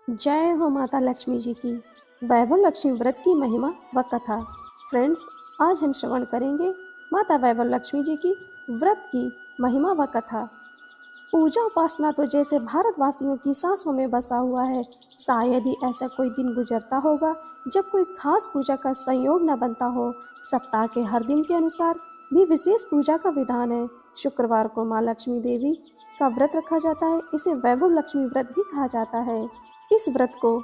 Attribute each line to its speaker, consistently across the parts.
Speaker 1: जय हो माता लक्ष्मी जी की। वैभव लक्ष्मी व्रत की महिमा व कथा। फ्रेंड्स, आज हम श्रवण करेंगे माता वैभव लक्ष्मी जी की व्रत की महिमा व कथा। पूजा उपासना तो जैसे भारतवासियों की सांसों में बसा हुआ है। शायद ही ऐसा कोई दिन गुजरता होगा जब कोई खास पूजा का संयोग न बनता हो। सप्ताह के हर दिन के अनुसार भी विशेष पूजा का विधान है। शुक्रवार को माँ लक्ष्मी देवी का व्रत रखा जाता है। इसे वैभव लक्ष्मी व्रत भी कहा जाता है। इस व्रत को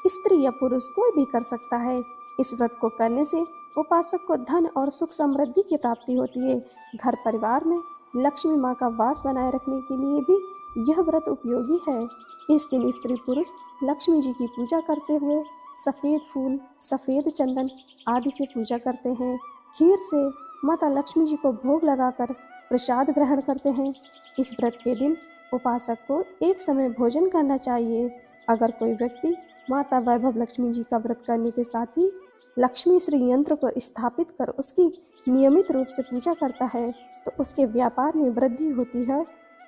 Speaker 1: स्त्री या पुरुष कोई भी कर सकता है। इस व्रत को करने से उपासक को धन और सुख समृद्धि की प्राप्ति होती है। घर परिवार में लक्ष्मी माँ का वास बनाए रखने के लिए भी यह व्रत उपयोगी है। इस दिन स्त्री पुरुष लक्ष्मी जी की पूजा करते हुए सफ़ेद फूल, सफ़ेद चंदन आदि से पूजा करते हैं। खीर से माता लक्ष्मी जी को भोग लगाकर प्रसाद ग्रहण करते हैं। इस व्रत के दिन उपासक को एक समय भोजन करना चाहिए। अगर कोई व्यक्ति माता वैभव लक्ष्मी जी का व्रत करने के साथ ही लक्ष्मी श्री यंत्र को स्थापित कर उसकी नियमित रूप से पूजा करता है तो उसके व्यापार में वृद्धि होती है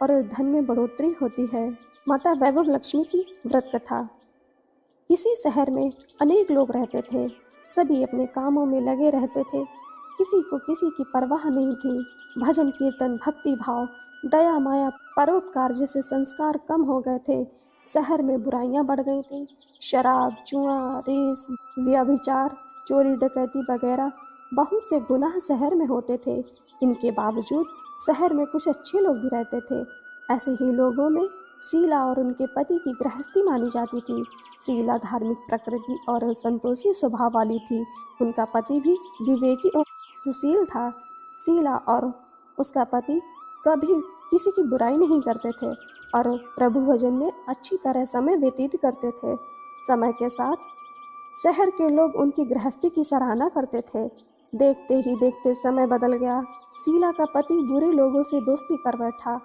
Speaker 1: और धन में बढ़ोतरी होती है। माता वैभव लक्ष्मी की व्रत कथा। किसी शहर में अनेक लोग रहते थे। सभी अपने कामों में लगे रहते थे। किसी को किसी की परवाह नहीं थी। भजन कीर्तन, भक्ति भाव, दया माया, परोपकार जैसे संस्कार कम हो गए थे। शहर में बुराइयां बढ़ गई थी। शराब, जुआ, रेस, व्यभिचार, चोरी डकैती वगैरह बहुत से गुनाह शहर में होते थे। इनके बावजूद शहर में कुछ अच्छे लोग भी रहते थे। ऐसे ही लोगों में शीला और उनके पति की गृहस्थी मानी जाती थी। शीला धार्मिक प्रकृति और संतोषी स्वभाव वाली थी। उनका पति भी विवेकी और सुशील था। शीला और उसका पति कभी किसी की बुराई नहीं करते थे और प्रभु भजन में अच्छी तरह समय व्यतीत करते थे। समय के साथ शहर के लोग उनकी गृहस्थी की सराहना करते थे। देखते ही देखते समय बदल गया। शीला का पति बुरे लोगों से दोस्ती कर बैठा।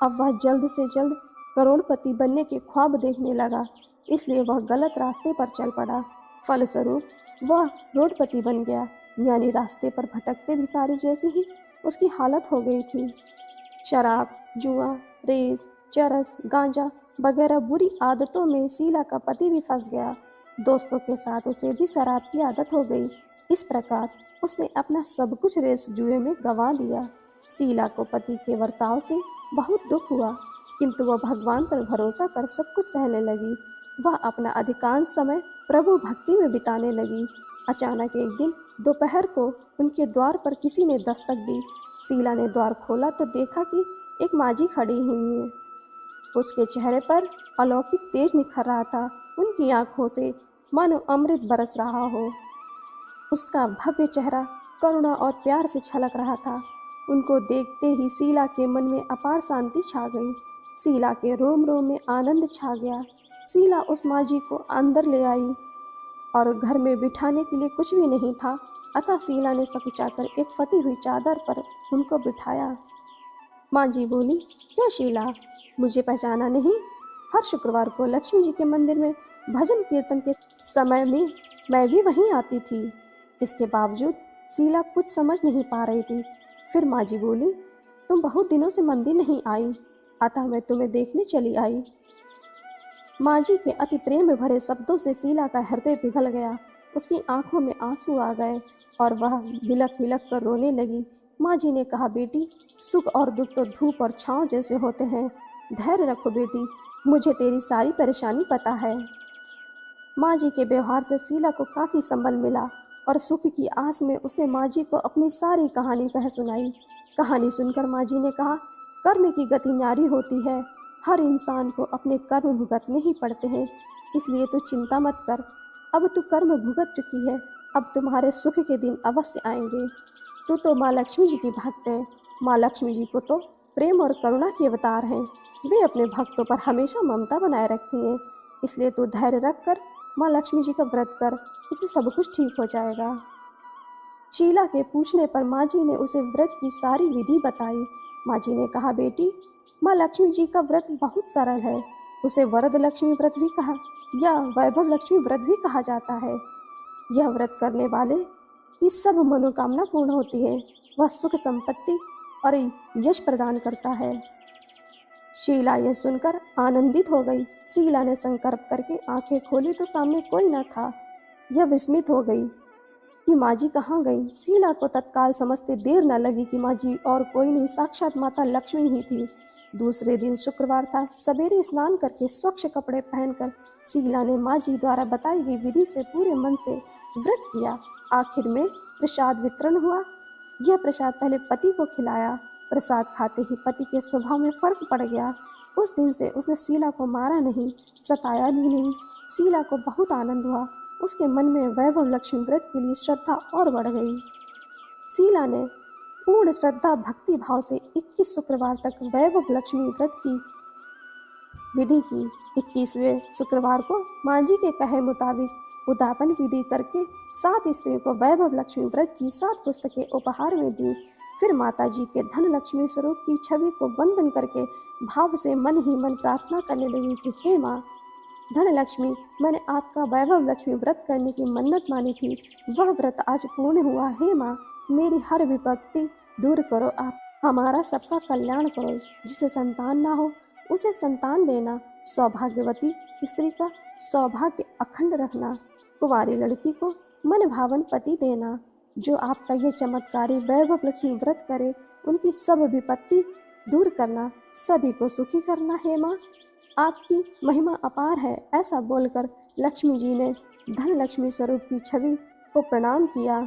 Speaker 1: अब वह जल्द से जल्द करोड़पति बनने के ख्वाब देखने लगा, इसलिए वह गलत रास्ते पर चल पड़ा। फलस्वरूप वह रोडपति बन गया, यानी रास्ते पर भटकते भिखारी जैसी ही उसकी हालत हो गई थी। शराब, जुआ, रेस, चरस, गांजा वगैरह बुरी आदतों में शीला का पति भी फंस गया। दोस्तों के साथ उसे भी शराब की आदत हो गई। इस प्रकार उसने अपना सब कुछ रेस जुए में गंवा दिया। शीला को पति के बर्ताव से बहुत दुख हुआ, किंतु वह भगवान पर भरोसा कर सब कुछ सहने लगी। वह अपना अधिकांश समय प्रभु भक्ति में बिताने लगी। अचानक एक दिन दोपहर को उनके द्वार पर किसी ने दस्तक दी। शीला ने द्वार खोला तो देखा कि एक माँझी खड़ी हुई है। उसके चेहरे पर अलौकिक तेज निखर रहा था। उनकी आंखों से मानो अमृत बरस रहा हो। उसका भव्य चेहरा करुणा और प्यार से छलक रहा था। उनको देखते ही शीला के मन में अपार शांति छा गई। शीला के रोम रोम में आनंद छा गया। शीला उस माँझी को अंदर ले आई और घर में बिठाने के लिए कुछ भी नहीं था, अतः शीला ने सकुचाकर एक फटी हुई चादर पर उनको बिठाया। माँ जी बोली, क्यों शीला, मुझे पहचाना नहीं? हर शुक्रवार को लक्ष्मी जी के मंदिर में भजन कीर्तन के समय में मैं भी वहीं आती थी। इसके बावजूद शीला कुछ समझ नहीं पा रही थी। फिर माँ जी बोली, तुम बहुत दिनों से मंदिर नहीं आई, अतः मैं तुम्हें देखने चली आई। माँ जी के अति प्रेम में भरे शब्दों से शीला का हृदय पिघल गया। उसकी आंखों में आंसू आ गए और वह बिलख बिलख कर रोने लगी। माँ जी ने कहा, बेटी, सुख और दुख तो धूप और छांव जैसे होते हैं। धैर्य रखो बेटी, मुझे तेरी सारी परेशानी पता है। माँ जी के व्यवहार से शीला को काफ़ी संबल मिला और सुख की आस में उसने माँ जी को अपनी सारी कहानी कह सुनाई। कहानी सुनकर माँ जी ने कहा, कर्म की गति न्यारी होती है। हर इंसान को अपने कर्म भुगतने ही पड़ते हैं, इसलिए तू चिंता मत कर। अब तू कर्म भुगत चुकी है, अब तुम्हारे सुख के दिन अवश्य आएंगे। तू तो माँ लक्ष्मी जी की भक्त है। माँ लक्ष्मी जी को तो प्रेम और करुणा के अवतार हैं। वे अपने भक्तों पर हमेशा ममता बनाए रखती हैं, इसलिए तू धैर्य रख कर माँ लक्ष्मी जी का व्रत कर, इससे सब कुछ ठीक हो जाएगा। शीला के पूछने पर माँ जी ने उसे व्रत की सारी विधि बताई। माँ जी ने कहा, बेटी, माँ लक्ष्मी जी का व्रत बहुत सरल है। उसे वरद लक्ष्मी व्रत भी कहा या वैभव लक्ष्मी व्रत भी कहा जाता है। यह व्रत करने वाले की सब मनोकामना पूर्ण होती है। वह सुख संपत्ति और यश प्रदान करता है। शीला यह सुनकर आनंदित हो गई। शीला ने संकल्प करके आंखें खोली तो सामने कोई न था। यह विस्मित हो गई कि माँ जी कहाँ गई। शीला को तत्काल समझते देर न लगी कि माँ जी और कोई नहीं, साक्षात माता लक्ष्मी ही थी। दूसरे दिन शुक्रवार था। सवेरे स्नान करके स्वच्छ कपड़े पहनकर शीला ने माँ जी द्वारा बताई गई विधि से पूरे मन से व्रत किया। आखिर में प्रसाद वितरण हुआ। यह प्रसाद पहले पति को खिलाया। प्रसाद खाते ही पति के स्वभाव में फर्क पड़ गया। उस दिन से उसने शीला को मारा नहीं, सताया भी नहीं। शीला को बहुत आनंद हुआ। उसके मन में वैभव लक्ष्मी व्रत के लिए श्रद्धा और बढ़ गई। शीला ने पूर्ण श्रद्धा भक्ति भाव से 21 शुक्रवार तक वैभव लक्ष्मी व्रत की विधि की। 21वें शुक्रवार को माँ जी के कहे मुताबिक उद्यापन विधि करके 7 स्त्रियों को वैभव लक्ष्मी व्रत की 7 पुस्तकें उपहार में दी। फिर माता जी के धन लक्ष्मी स्वरूप की छवि को वंदन करके भाव से मन ही मन प्रार्थना करने लगी कि हे माँ धन लक्ष्मी, मैंने आपका वैभव लक्ष्मी व्रत करने की मन्नत मानी थी, वह व्रत आज पूर्ण हुआ। हे माँ, मेरी हर विपत्ति दूर करो, आप हमारा सबका कल्याण करो। जिसे संतान ना हो उसे संतान देना, सौभाग्यवती स्त्री का सौभाग्य अखंड रखना, कुंवारी लड़की को मन भावन पति देना। जो आपका ये चमत्कारी वैभव लक्ष्मी व्रत करे उनकी सब विपत्ति दूर करना, सभी को सुखी करना। हे माँ, आपकी महिमा अपार है। ऐसा बोलकर लक्ष्मी जी ने धन लक्ष्मी स्वरूप की छवि को प्रणाम किया।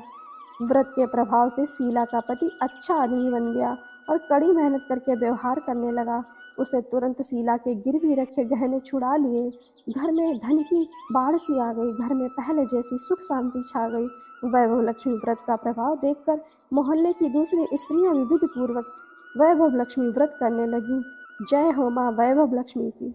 Speaker 1: व्रत के प्रभाव से शीला का पति अच्छा आदमी बन गया और कड़ी मेहनत करके व्यवहार करने लगा। उसने तुरंत शीला के गिरवी रखे गहने छुड़ा लिए। घर में धन की बाढ़ सी आ गई। घर में पहले जैसी सुख शांति छा गई। वैभव लक्ष्मी व्रत का प्रभाव देखकर मोहल्ले की दूसरी स्त्रियां विधि पूर्वक वैभव लक्ष्मी व्रत करने लगी। जय हो माँ वैभव लक्ष्मी की।